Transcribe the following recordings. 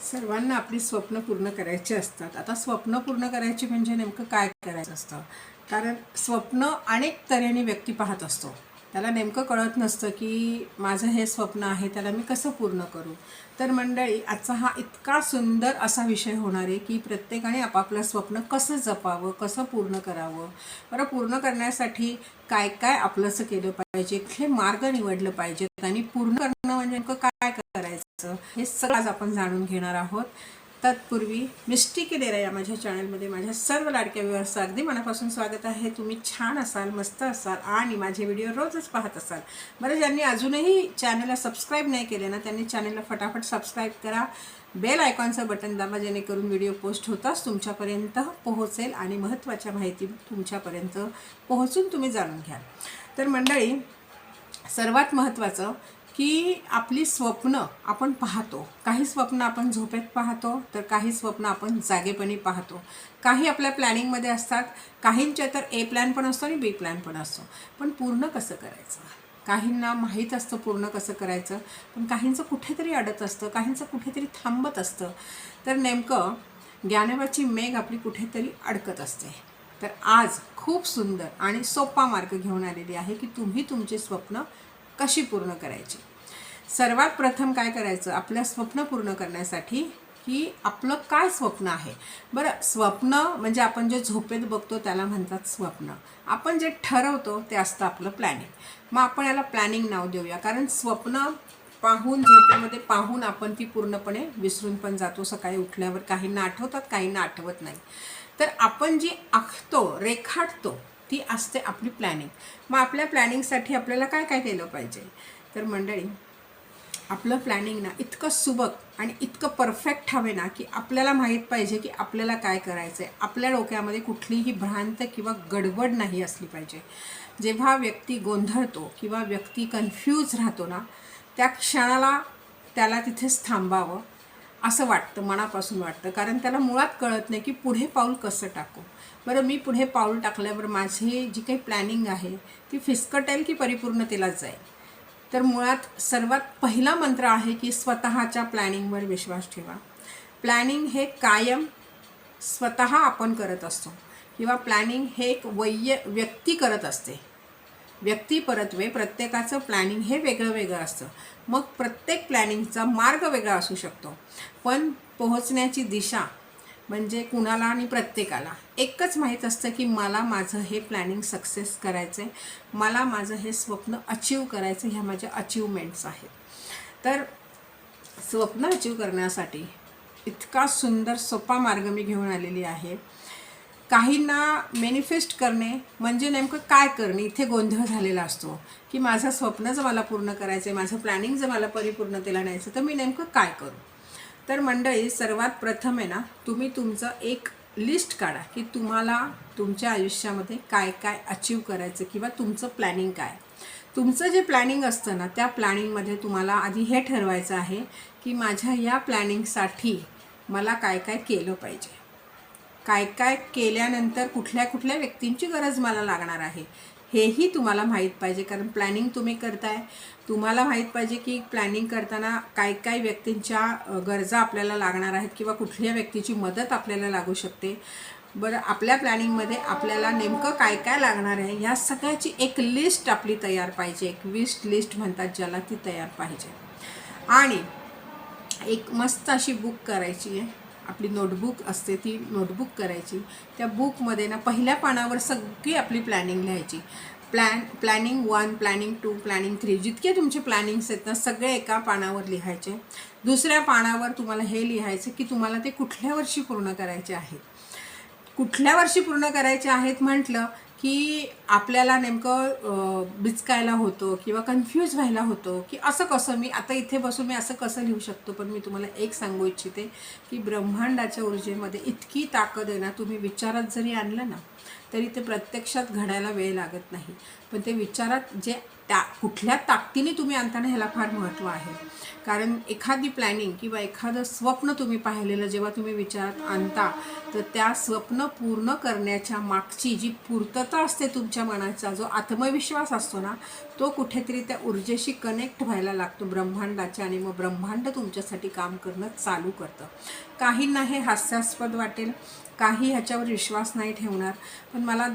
सर्वांना आपली स्वप्न पूर्ण करायची असतात. आता स्वप्न पूर्ण करायची म्हणजे नेमकं काय करायचं असतं? कारण स्वप्न अनेक तऱ्हेने व्यक्ती पाहत असतो. त्याला नेमकं कळत नसतं की माझं हे स्वप्न आहे, त्याला मी कसं पूर्ण करू. तर मंडळी, आजचा हा इतका सुंदर असा विषय होणार आहे की प्रत्येकाने आपापलं स्वप्न कसं जपावं, कसं पूर्ण करावं, बरं पूर्ण करण्यासाठी काय काय आपलंसं केलं पाहिजे, कुठले मार्ग निवडलं पाहिजेत आणि पूर्ण करणं म्हणजे नेमकं काय करायचं, हे सगळं आज आपण जाणून घेणार आहोत. तत्पूर्वी मिस्टी के डेरा या माझ्या चॅनलमध्ये माझ्या सर्व लाडक्या व्ह्यूअर्सचं अगदी मनापासून स्वागत आहे. तुम्ही छान असाल, मस्त असाल आणि माझे व्हिडिओ रोजच पाहत असाल. बरं, ज्यांनी अजूनही चॅनलला सबस्क्राईब नाही केले ना, त्यांनी चॅनलला फटाफट सबस्क्राईब करा. बेल आयकॉनचं बटन दाबा, जेणेकरून व्हिडिओ पोस्ट होताच तुमच्यापर्यंत पोहोचेल आणि महत्त्वाच्या माहिती तुमच्यापर्यंत पोहोचून तुम्ही जाणून घ्याल. तर मंडळी, सर्वात महत्त्वाचं की आपली स्वप्न आपण पाहतो. काही स्वप्न आपण झोपेत पाहतो, तर काही स्वप्न आपण जागेपणी पाहतो. काही आपल्या प्लॅनिंगमध्ये असतात, काहींच्या तर ए प्लॅन पण असतो आणि बी प्लॅन पण असतो. पण पूर्ण कसं करायचं? काहींना माहीत असतं पूर्ण कसं करायचं, पण काहींचं कुठेतरी अडत असतं, काहींचं कुठेतरी थांबत असतं. तर नेमकं ज्ञानोबाची मेघ आपली कुठेतरी अडकत असते. तर आज खूप सुंदर आणि सोपा मार्ग घेऊन आलेली आहे की तुम्ही तुमचे स्वप्न कशी पूर्ण करायची. सर्वात प्रथम काय करायचं आपलं स्वप्न पूर्ण करण्यासाठी, की आपलं काय स्वप्न आहे. बरं, स्वप्न म्हणजे आपण जे झोपेत बघतो त्याला म्हणतात स्वप्न. आपण जे ठरवतो ते असतं आपलं प्लॅनिंग. मग आपण याला प्लॅनिंग नाव देऊया, कारण स्वप्न पाहून, झोपेमध्ये पाहून आपण ती पूर्णपणे विसरून पण जातो. सकाळी उठल्यावर काहींना आठवतात, काहींना आठवत नाही. तर आपण जी आखतो, रेखाटतो, ती असते आपली प्लॅनिंग. मग आपल्या प्लॅनिंगसाठी आपल्याला काय काय केलं पाहिजे? तर मंडळी, आपलं प्लॅनिंग ना इतकं सुबक आणि इतकं परफेक्ट हवे ना, की आपल्याला माहीत पाहिजे की आपल्याला काय करायचं आहे. आपल्या डोक्यामध्ये कुठलीही भ्रांत किंवा गडबड नाही असली पाहिजे. जेव्हा व्यक्ती गोंधळतो किंवा व्यक्ती कन्फ्यूज राहतो ना, त्या क्षणाला त्याला तिथेच थांबावं असं वाटतं, मनापासून वाटतं. कारण त्याला मुळात कळत नाही की पुढे पाऊल कसं टाकू. बरं, मी पुढे पाऊल टाकल्यावर माझी जी काही प्लॅनिंग आहे ती फिसकटेल की परिपूर्णतेलाच जाईल. तर मुळात सर्वात पहिला मंत्र आहे की स्वतःच्या प्लॅनिंगवर विश्वास ठेवा. प्लॅनिंग हे कायम स्वतः आपण करत असतो, किंवा प्लॅनिंग हे एक व्यक्ती करत असते. व्यक्ती परत्वे प्रत्येकाचं प्लॅनिंग हे वेगळं वेगळं असतं. मग प्रत्येक प्लॅनिंगचा मार्ग वेगळा असू शकतो, पण पोहोचण्याची दिशा म्हणजे कुणाला आणि प्रत्येकाला एकच माहीत असतं की मला माझं हे प्लॅनिंग सक्सेस करायचं आहे, मला माझं हे स्वप्न अचीव करायचं, ह्या माझ्या अचीवमेंट्स आहेत. तर स्वप्न अचीव करण्यासाठी इतका सुंदर सोपा मार्ग मी घेऊन आलेली आहे. काहींना मॅनिफेस्ट करणे म्हणजे नेमकं काय करणे, इथे गोंधळ झालेला असतो की माझं स्वप्न जर मला पूर्ण करायचं आहे, माझं प्लॅनिंग जर मला परिपूर्णतेला न्यायचं, तर मी नेमकं काय करू. तर मंडळी, सर्वात प्रथम आहे ना, तुम्ही तुमचं एक लिस्ट काढा की तुम्हाला तुमच्या आयुष्यामध्ये काय काय अचीव करायचं, किंवा तुमचं प्लॅनिंग काय. तुमचं जे प्लॅनिंग असतं ना, त्या प्लॅनिंगमध्ये तुम्हाला आधी हे ठरवायचं आहे की माझ्या या प्लॅनिंगसाठी मला काय काय केलं पाहिजे, काय काय केल्यानंतर कुठल्या कुठल्या व्यक्तींची गरज मला लागणार आहे, हेही तुम्हाला माहीत पाहिजे. कारण प्लॅनिंग तुम्ही करताय, तुम्हाला माहीत पाहिजे की प्लॅनिंग करताना काय काय व्यक्तींच्या गरजा आपल्याला लागणार आहेत, किंवा कुठल्या व्यक्तीची मदत आपल्याला लागू शकते. बरं, आपल्या प्लॅनिंगमध्ये आपल्याला नेमकं काय काय लागणार आहे, ह्या सगळ्याची एक लिस्ट आपली तयार पाहिजे. एक विश लिस्ट म्हणतात ज्याला, ती तयार पाहिजे. आणि एक मस्त अशी बुक करायची आहे, आपली नोटबुक असते ती नोटबुक करायची. त्या बुकमध्ये ना पहिल्या पानावर सगळी आपली प्लॅनिंग लिहायची. प्लॅनिंग 1, प्लॅनिंग 2, प्लॅनिंग 3, जितके तुमचे प्लॅनिंग्स आहेत ना, सगळे एका पानावर लिहायचे. दुसऱ्या पानावर तुम्हाला हे लिहायचं की तुम्हाला ते कुठल्या वर्षी पूर्ण करायचे आहेत. कुठल्या वर्षी पूर्ण करायचे आहेत म्हटलं की आपल्याला नेमकं बिचकायला होतं किंवा कन्फ्यूज व्हायला होतं की असं कसं, मी आता इथे बसून मी असं कसं लिहू शकतो. पण मी तुम्हाला एक सांगू इच्छिते की ब्रह्मांडाच्या ऊर्जेमध्ये इतकी ताकद आहे ना, तुम्ही विचारात जरी आणलं ना, तरी ते प्रत्यक्षात घडायला वेळ लागत नाही. पण ते विचारात जे त्या कुठल्या ताकदीने तुम्ही आणताना ह्याला फार महत्त्व आहे. कारण एखादी प्लॅनिंग किंवा एखादं स्वप्न तुम्ही पाहिलेलं जेव्हा तुम्ही विचारात आणता, तर त्या स्वप्न पूर्ण करण्याच्या मागची जी पूर्तता असते तुमच्या मनाचा, जो आत्मविश्वास असतो ना, तो कुठेतरी त्या ऊर्जेशी कनेक्ट व्हायला लागतो ब्रह्मांडाच्या, आणि मग ब्रह्मांड तुमच्यासाठी काम करणं चालू करतं. काहींना हे हास्यास्पद वाटेल, काही ह्याच्यावर विश्वास नाही ठेवणार, पण मला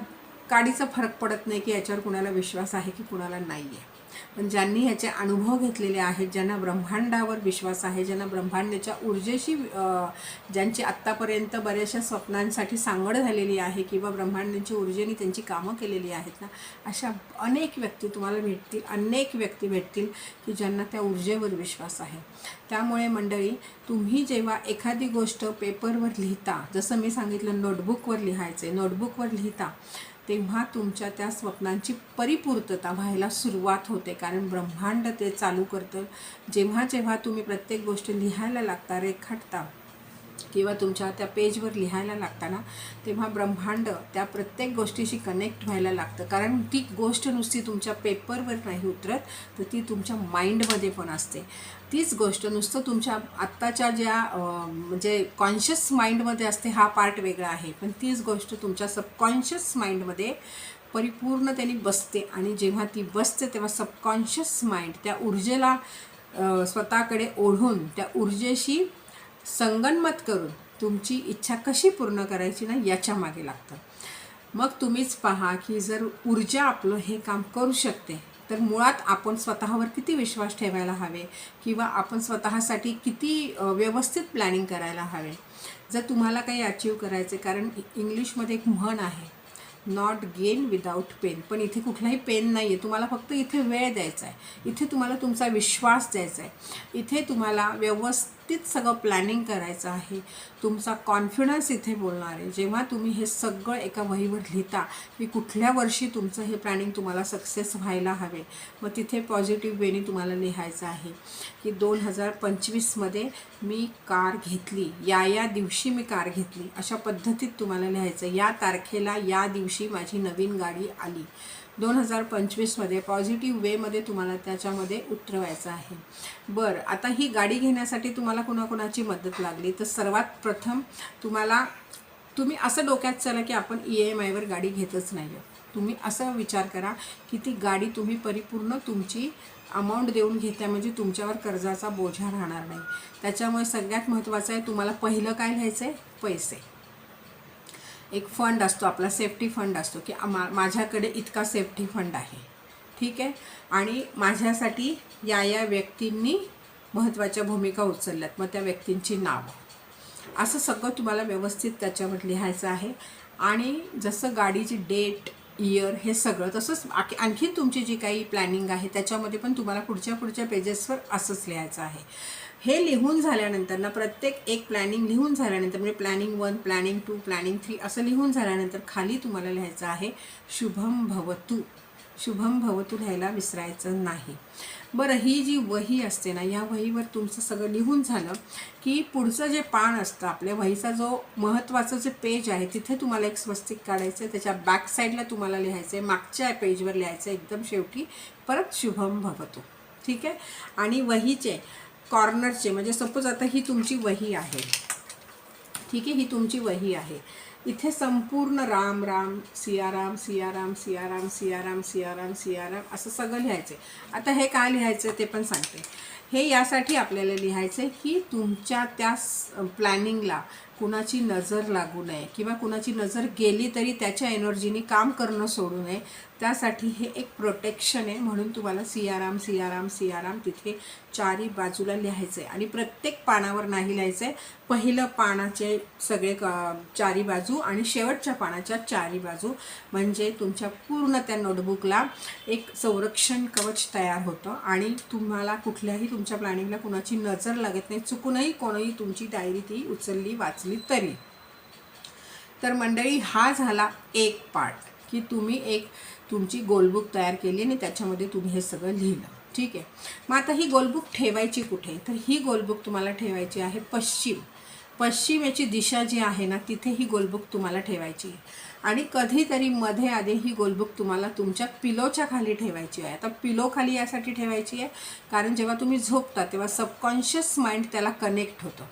काडीचा फरक पडत नाही की याच्यावर कुणाला विश्वास आहे की कुणाला नाही आहे. पण ज्यांनी ह्याचे अनुभव घेतलेले आहेत, ज्यांना ब्रह्मांडावर विश्वास आहे, ज्यांना ब्रह्मांडाच्या ऊर्जेशी ज्यांची आत्तापर्यंत बऱ्याचशा स्वप्नांसाठी सांगड झालेली आहे किंवा ब्रह्मांडाच्या ऊर्जेने त्यांची कामं केलेली आहेत ना, अशा अनेक व्यक्ती तुम्हाला भेटतील, अनेक व्यक्ती भेटतील की ज्यांना त्या ऊर्जेवर विश्वास आहे. त्यामुळे मंडळी, तुम्ही जेव्हा एखादी गोष्ट पेपरवर लिहिता, जसं मी सांगितलं नोटबुकवर लिहायचे, नोटबुकवर लिहिता, तेव्हा तुमच्या त्या स्वप्नांची परिपूर्तता व्हायला सुरुवात होते. कारण ब्रह्मांड ते चालू करतं. जेव्हा जेव्हा तुम्ही प्रत्येक गोष्ट लिहायला लागता, रेखाटता किंवा तुमच्या त्या पेजवर लिहायला लागताना, तेव्हा ब्रह्मांड त्या प्रत्येक गोष्टीशी कनेक्ट व्हायला लागतं. कारण ती गोष्ट नुसती तुमच्या पेपरवर नाही उतरत, तर ती तुमच्या माइंडमध्ये पण असते. तीच गोष्ट नुसतं तुमच्या आत्ताच्या ज्या म्हणजे कॉन्शियस माइंडमध्ये असते, हा पार्ट वेगळा आहे, पण तीच गोष्ट तुमच्या सबकॉन्शियस माइंडमध्ये परिपूर्ण त्यांनी बसते. आणि जेव्हा ती बसते तेव्हा सबकॉन्शियस माइंड त्या ऊर्जेला स्वतःकडे ओढून, त्या ऊर्जेशी संगनमत करून तुमची इच्छा कशी पूर्ण करायची ना, याच्या मागे लागतं. मग तुम्हीच पहा की जर ऊर्जा आपलं हे काम करू शकते, तर मुळात आपण स्वतःवर किती विश्वास ठेवायला हवे किंवा आपण स्वतःसाठी किती व्यवस्थित प्लॅनिंग करायला हवे. जर तुम्हाला काही अचीव करायचे, कारण इंग्लिशमध्ये एक म्हण आहे, नॉट गेन विदाऊट पेन. पण इथे कुठलाही पेन नाही आहे, तुम्हाला फक्त इथे वेळ द्यायचा आहे, इथे तुम्हाला तुमचा विश्वास द्यायचा आहे, इथे तुम्हाला व्यवस्थित सगळं प्लॅनिंग करायचं आहे. तुमचा कॉन्फिडन्स इथे बोलणार आहे. जेव्हा तुम्ही हे सगळं एका वहीवर लिहिता की कुठल्या वर्षी तुमचं हे प्लॅनिंग तुम्हाला सक्सेस व्हायला हवे, मग तिथे पॉझिटिव्ह वेने तुम्हाला लिहायचं आहे की 2025मध्ये मी कार घेतली, या दिवशी मी कार घेतली, अशा पद्धतीत तुम्हाला लिहायचं. या तारखेला या दिवशी माझी नवीन गाडी आली. 2025मध्ये पॉझिटिव्ह वेमध्ये तुम्हाला त्याच्यामध्ये उतरवायचं आहे. बरं, आता ही गाडी घेण्यासाठी तुम्हाला कोणाकोणाची मदत लागली, तर सर्वात प्रथम तुम्ही असं डोक्यात चला की आपण EMIवर गाडी घेतच नाही आहे. तुम्ही असं विचार करा की ती गाडी तुम्ही परिपूर्ण तुमची अमाऊंट देऊन घेता, म्हणजे तुमच्यावर कर्जाचा बोजा राहणार नाही. त्याच्यामुळे सगळ्यात महत्त्वाचं आहे, तुम्हाला पहिलं काय घ्यायचं आहे, पैसे. एक फंड असतो आपला, सेफ्टी फंड असतो की माझ्याकडे इतका सेफ्टी फंड आहे, ठीक आहे, आणि माझ्यासाठी या व्यक्तींनी महत्त्वाच्या भूमिका उचलल्यात, मग त्या व्यक्तींची नावं, असं सगळं तुम्हाला व्यवस्थित त्याच्यावर लिहायचं आहे. आणि जसं गाडीची डेट, इयर, हे सगळं तसंच आणखीन तुमची जी काही प्लॅनिंग आहे त्याच्यामध्ये पण तुम्हाला पुढच्या पेजेसवर असंच लिहायचं आहे. हे लिहून झाल्यानंतर ना, प्रत्येक एक प्लॅनिंग लिहून झाल्यानंतर, म्हणजे प्लॅनिंग 1, प्लॅनिंग 2, प्लॅनिंग 3 असं लिहून झाल्यानंतर खाली तुम्हाला लिहायचं आहे शुभम भवतु. शुभम भवतु लिहायला विसरायचं नाही. बरं, ही जी वही असते ना, या वहीवर तुमचं सगळं लिहून झालं की पुढचं जे पान असतं आपल्या वहीचा, जो महत्त्वाचं जे पेज आहे, तिथे तुम्हाला एक स्वस्तिक काढायचं आहे. त्याच्या बॅक साईडला तुम्हाला लिहायचं आहे, मागच्या पेजवर लिहायचं आहे एकदम शेवटी परत शुभम भवतु, ठीक आहे. आणि वहीचे कॉर्नरचे, म्हणजे सपोज आता ही तुमची वही आहे, ठीक आहे, ही तुमची वही आहे, इथे संपूर्ण राम राम, सियाराम सियाराम सियाराम सियाराम सियाराम सियाराम असं सगळं लिहायचं आहे. आता हे काय लिहायचं ते पण सांगते. हे यासाठी आपल्याला लिहायचं आहे की तुमच्या त्या प्लॅनिंगला कुणाची नजर लागू नये किंवा कुणाची नजर गेली तरी त्याच्या एनर्जीने काम करणं सोडू नये. त्यासाठी हे एक प्रोटेक्शन आहे, म्हणून तुम्हाला सियाराम सियाराम सियाराम तिथे चारी बाजूला लिहायचं आहे. आणि प्रत्येक पानावर नाही लिहायचं आहे, पहिलं पानाचे सगळे चारी बाजू आणि शेवटच्या पानाच्या चारी बाजू, म्हणजे तुमच्या पूर्ण त्या नोटबुकला एक संरक्षण कवच तयार होतं आणि तुम्हाला कुठल्याही तुमच्या प्लॅनिंगला कुणाची नजर लागत नाही. चुकूनही कोणीही तुमची डायरी ती उचलली वाचली तरी. तर मंडळी, हा झाला एक पार्ट की तुम्ही एक तुमची गोलबुक तयार केली आणि त्याच्यामध्ये तुम्ही हे सगळं लिहिलं, ठीक आहे. मग आता ही गोलबुक ठेवायची कुठे, तर ही गोलबुक तुम्हाला ठेवायची आहे पश्चिम. पश्चिमेची दिशा जी आहे ना तिथे ही गोलबुक तुम्हाला ठेवायची आहे. आणि कधीतरी मध्ये आधी ही गोलबुक तुम्हाला तुमच्या पिलोच्या खाली ठेवायची आहे. आता पिलो खाली यासाठी ठेवायची आहे कारण जेव्हा तुम्ही झोपता तेव्हा सबकॉन्शियस माइंड त्याला कनेक्ट होतं.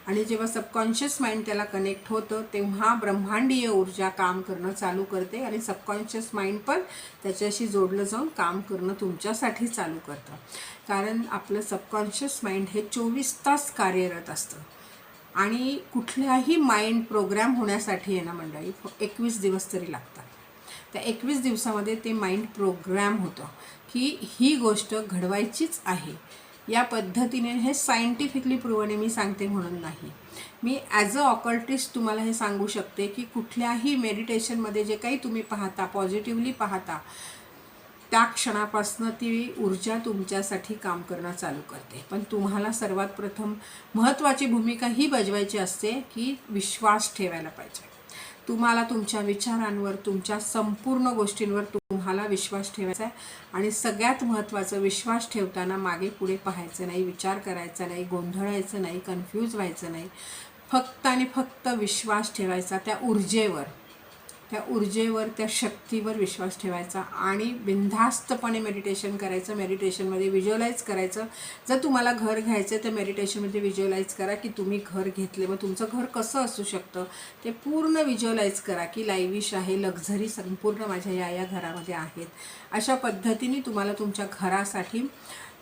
आणि जेव्हा सबकॉन्शियस माइंड त्याला कनेक्ट होतं तेव्हा ब्रह्मांडीय ऊर्जा काम करणं चालू करते आणि सबकॉन्शियस माइंड पण त्याच्याशी जोडलं जाऊन काम करणं तुमच्यासाठी चालू करतं. कारण आपलं सबकॉन्शियस माइंड हे 24 तास कार्यरत असतं. आणि कुठल्याही माइंड प्रोग्राम होण्यासाठी आहे ना मंडळी 21 दिवस तरी लागतात. त्या 21 दिवसामध्ये ते माइंड प्रोग्राम होतं की ही गोष्ट घडवायचीच आहे. या पद्धतीने हे सायंटिफिकली प्रूव्हन आहे, मी सांगते म्हणून नाही. मी ॲज अ ऑकल्टिस्ट तुम्हाला हे सांगू शकते की कुठल्याही मेडिटेशनमध्ये जे काही तुम्ही पाहता, पॉझिटिव्हली पाहता, त्या क्षणापासून ती ऊर्जा तुमच्यासाठी काम करणं चालू करते. पण तुम्हाला सर्वात प्रथम महत्त्वाची भूमिका ही बजवायची असते की विश्वास ठेवायला पाहिजे. तुम्हाला तुमच्या विचारांवर, तुमच्या संपूर्ण गोष्टींवर तुम्हाला विश्वास ठेवायचा आहे. आणि सगळ्यात महत्त्वाचं, विश्वास ठेवताना मागे पुढे पाहायचं नाही, विचार करायचा नाही, गोंधळायचं नाही, कन्फ्यूज व्हायचं नाही. फक्त आणि फक्त विश्वास ठेवायचा त्या ऊर्जेवर, त्या शक्तीवर विश्वास ठेवायचा आणि बिनधास्तपणे मेडिटेशन करायचं. मेडिटेशनमध्ये व्हिज्युअलाइज करायचं. जर तुम्हाला घर घ्यायचं तर मेडिटेशनमध्ये व्हिज्युअलाइज करा की तुम्ही घर घेतले. मग तुमचं घर कसं असू शकतं ते पूर्ण व्हिज्युअलाइज करा की लाईव्हिश आहे, लक्झरी संपूर्ण माझ्या या घरामध्ये आहेत. अशा पद्धतीने तुम्हाला तुमच्या घरासाठी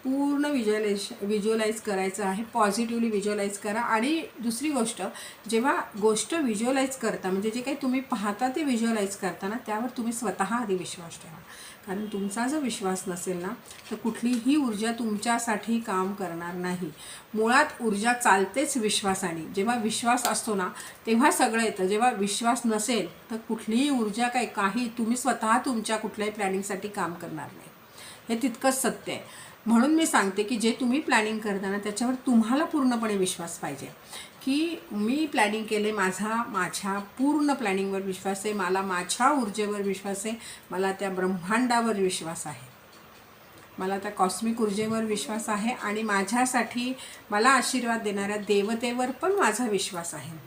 पूर्ण व्हिज्युअलाइज करायचं आहे. पॉझिटिव्हली व्हिज्युअलाइज करा. आणि दुसरी गोष्ट, जेव्हा गोष्ट व्हिज्युअलाइज करता म्हणजे जे काही तुम्ही पाहता ते व्हिज्युअलाइज करताना त्यावर तुम्ही स्वतः आधी विश्वास ठेवा. कारण तुमचा जर विश्वास नसेल ना तर कुठलीही ऊर्जा तुमच्यासाठी काम करणार नाही. मुळात ऊर्जा चालतेच विश्वासाने. जेव्हा विश्वास असतो ना तेव्हा सगळं येतं. जेव्हा विश्वास नसेल तर कुठलीही ऊर्जा काही तुम्ही स्वतः तुमच्या कुठल्याही प्लॅनिंगसाठी काम करणार नाही. हे तितकंच सत्य आहे. म्हणून मी सांगते की जे तुम्ही प्लॅनिंग करताना त्याच्यावर तुम्हाला पूर्णपणे विश्वास पाहिजे की मी प्लॅनिंग केले, माझ्या पूर्ण प्लॅनिंगवर विश्वास आहे, मला माझ्या ऊर्जेवर विश्वास आहे, मला त्या ब्रह्मांडावर विश्वास आहे, मला त्या कॉस्मिक ऊर्जेवर विश्वास आहे आणि माझ्यासाठी मला आशीर्वाद देणाऱ्या देवतेवर पण माझा विश्वास आहे.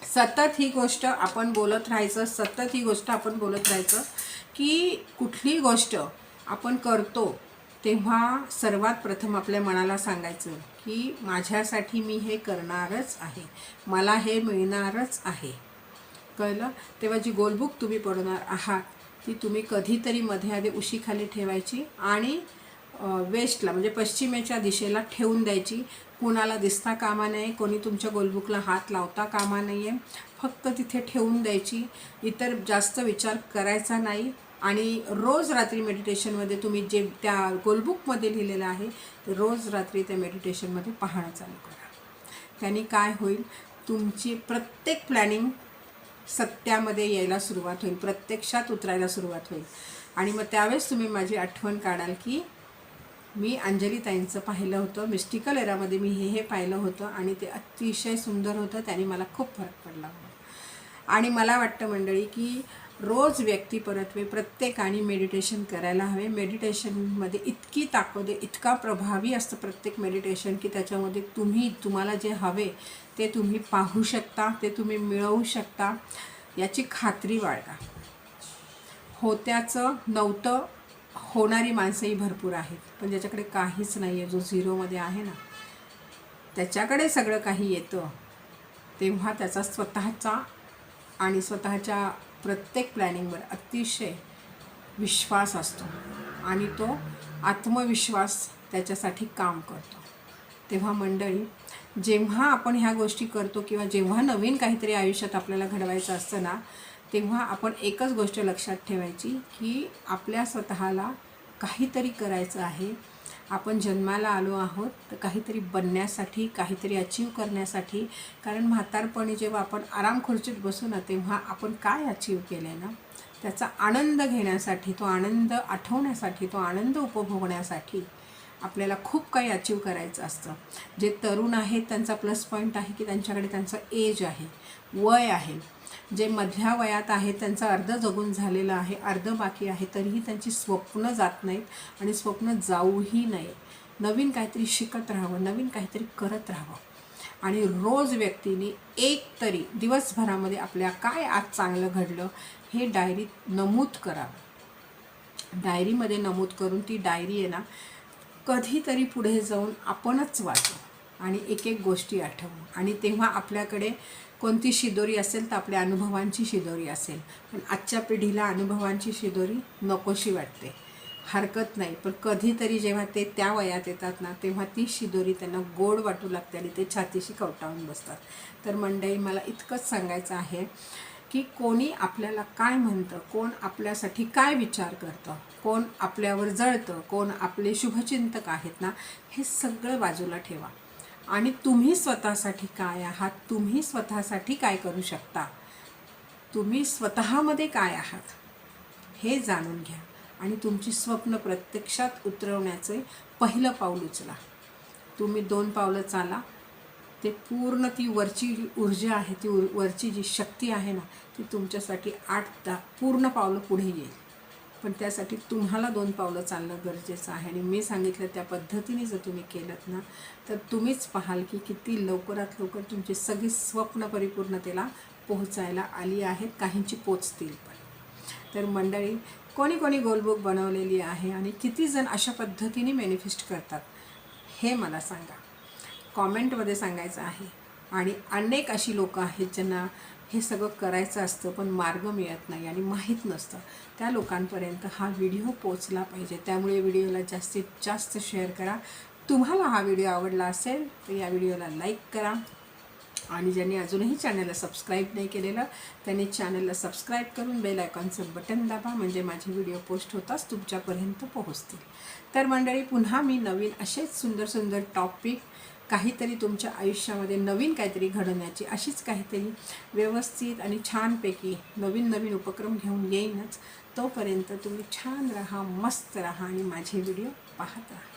सतत ही गोष्ट आपण बोलत राहायचं की कुठली गोष्ट आपण करतो तेव्हा सर्वात प्रथम आपल्या मनाला सांगायचं की माझ्यासाठी मी हे करणारच आहे, मला हे मिळणारच आहे. कळलं? तेव्हा जी गोलबुक तुम्ही पडणार आहात ती तुम्ही कधीतरी मध्ये आधी उशीखाली ठेवायची आणि वेस्टला म्हणजे पश्चिमेच्या दिशेला ठेवून द्यायची. कुणाला दिसता कामा नये, कोणी तुमच्या गोलबुकला हात लावता कामा नये. फक्त तिथे ठेवून द्यायची. इतर जास्त विचार करायचा नाही. आणि रोज रात्री मेडिटेशनमध्ये तुम्ही जे त्या गोलबुकमध्ये लिहिलेलं आहे ते रोज रात्री त्या मेडिटेशनमध्ये पाहणं चालू करा. त्याने काय होईल, तुमची प्रत्येक प्लॅनिंग सत्यामध्ये यायला सुरुवात होईल, प्रत्यक्षात उतरायला सुरुवात होईल. आणि मग त्यावेळेस तुम्ही माझी आठवण काढाल की मी अंजली ताईंचं पाहिलं होतं, मिस्टिकल एरामध्ये मी हे पाहिलं होतं आणि ते अतिशय सुंदर होतं. त्याने मला खूप फरक पडला. आणि मला वाटतं मंडळी की रोज व्यक्तिपरत्वे प्रत्येकाने मेडिटेशन करायला हवे. मेडिटेशनमध्ये इतकी ताकद आहे, इतका प्रभावी असतं प्रत्येक मेडिटेशन की त्याच्यामध्ये तुम्हाला जे हवे ते तुम्ही पाहू शकता, ते तुम्ही मिळवू शकता याची खात्री बाळगा. होत्याचं नव्हतं होणारी माणसंही भरपूर आहेत, पण ज्याच्याकडे काहीच नाही आहे, जो झिरोमध्ये आहे ना त्याच्याकडे सगळं काही येतं. तेव्हा त्याचा स्वतःच्या प्रत्येक प्लॅनिंगवर अतिशय विश्वास असतो आणि तो आत्मविश्वास त्याच्यासाठी काम करतो. तेव्हा मंडळी, जेव्हा आपण ह्या गोष्टी करतो किंवा जेव्हा नवीन काहीतरी आयुष्यात आपल्याला घडवायचं असतं ना तेव्हा आपण एकच गोष्ट लक्षात ठेवायची की आपल्या स्वतःला काहीतरी करायचं आहे. आपण जन्माला आलो आहोत तर काहीतरी बनण्यासाठी, काहीतरी अचीव करण्यासाठी. कारण म्हातारपणी जेव्हा आपण आराम खुर्चीत बसू ना तेव्हा आपण काय अचीव केलं आहे ना त्याचा आनंद घेण्यासाठी, तो आनंद आठवण्यासाठी, तो आनंद उपभोगण्यासाठी आपल्याला खूप काही अचीव करायचं असतं. जे तरुण आहेत त्यांचा प्लस पॉईंट आहे की त्यांच्याकडे त्यांचं एज आहे, वय आहे. जे मधल्या वयात आहेत त्यांचं अर्ध जगून झालेलं आहे, अर्ध बाकी आहे, तरीही त्यांची स्वप्न जात नाहीत आणि स्वप्न जाऊही नये. नवीन काहीतरी शिकत राहावं, नवीन काहीतरी करत राहावं. आणि रोज व्यक्तीने एक तरी दिवसभरामध्ये आपल्या काय आज चांगलं घडलं हे डायरीत नमूद करावं. डायरीमध्ये नमूद करून ती डायरी आहे ना कधीतरी पुढे जाऊन आपणच वाचू आणि एक एक गोष्टी आठवू. आणि तेव्हा आपल्याकडे कोणती शिदोरी असेल तर आपल्या अनुभवांची शिदोरी असेल. पण आजच्या पिढीला अनुभवांची शिदोरी नकोशी वाटते. हरकत नाही, पण कधीतरी जेव्हा ते त्या वयात येतात ना तेव्हा ती शिदोरी त्यांना गोड वाटू लागते आणि ते छातीशी कवटाळून बसतात. तर मंडळी, मला इतकंच सांगायचं आहे की कोणी आपल्याला काय म्हणतं, कोण आपल्यासाठी काय विचार करतं, कोण आपल्यावर जळतं, कोण आपले शुभचिंतक आहेत ना, हे सगळं बाजूला ठेवा. आणि तुम्ही स्वतःसाठी काय आहात, तुम्ही स्वतःसाठी काय करू शकता, तुम्ही स्वतःमध्ये काय आहात हे जाणून घ्या आणि तुमची स्वप्न प्रत्यक्षात उतरवण्याचे पहिलं पाऊल उचला. तुम्ही 2 पावलं चाला, ते पूर्ण ती वरची ऊर्जा आहे, ती वरची जी शक्ती आहे ना ती तुमच्यासाठी 8-10 पूर्ण पावलं पुढे येईल. पण त्यासाठी तुम्हाला 2 पावलं चालणं गरजेचं आहे. आणि मी सांगितलं त्या पद्धतीने जर तुम्ही केलं ना तर तुम्हीच पाहाल की किती लवकरात लवकर तुमची सगळी स्वप्न परिपूर्णतेला पोहोचायला आली आहेत, काहींची पोचतील पण. तर मंडळी, कोणी कोणी गोलबुक बनवलेली आहे आणि किती जण अशा पद्धतीने मॅनिफेस्ट करतात हे मला सांगा, कॉमेंटमध्ये सांगायचं आहे. आणि अनेक अशी लोकं आहेत ज्यांना हे सगळं करायचं असतं पण मार्ग मिळत नाही आणि माहीत नसतं. त्या लोकांपर्यंत हा व्हिडिओ पोचला पाहिजे. त्यामुळे व्हिडिओला जास्तीत जास्त शेअर करा. तुम्हाला हा व्हिडिओ आवडला असेल तर या व्हिडिओला लाईक करा. आणि ज्यांनी अजूनही चॅनलला सबस्क्राईब नाही केलेलं त्यांनी चॅनलला सबस्क्राईब करून बेल आयकॉनचं बटन दाबा, म्हणजे माझे व्हिडिओ पोस्ट होताच तुमच्यापर्यंत पोहोचतील. तर मंडळी, पुन्हा मी नवीन असेच सुंदर सुंदर टॉपिक, काहीतरी तुमच्या आयुष्यामध्ये नवीन काहीतरी घडवण्याची अशीच काहीतरी व्यवस्थित आणि छानपैकी नवीन नवीन उपक्रम घेऊन येईनच. तोपर्यंत तुम्ही छान राहा, मस्त राहा आणि माझे व्हिडिओ पाहत राहा.